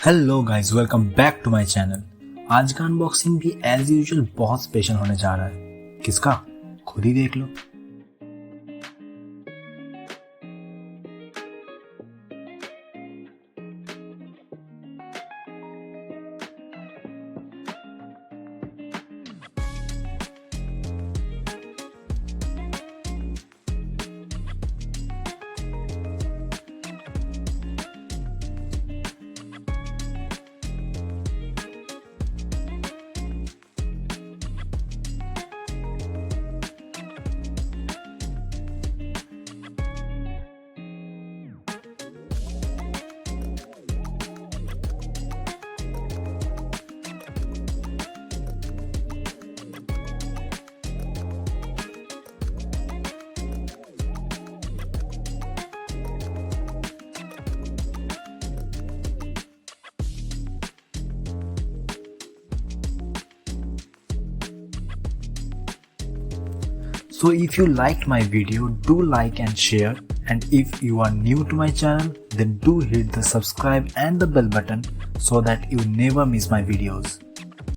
Hello guys, welcome back to my channel. आज का unboxing भी एज यूजुअल बहुत स्पेशल होने जा रहा है। किसका? खुद ही देख लो। So if you liked my video, do like and share, and if you are new to my channel, then do hit the subscribe and the bell button so that you never miss my videos.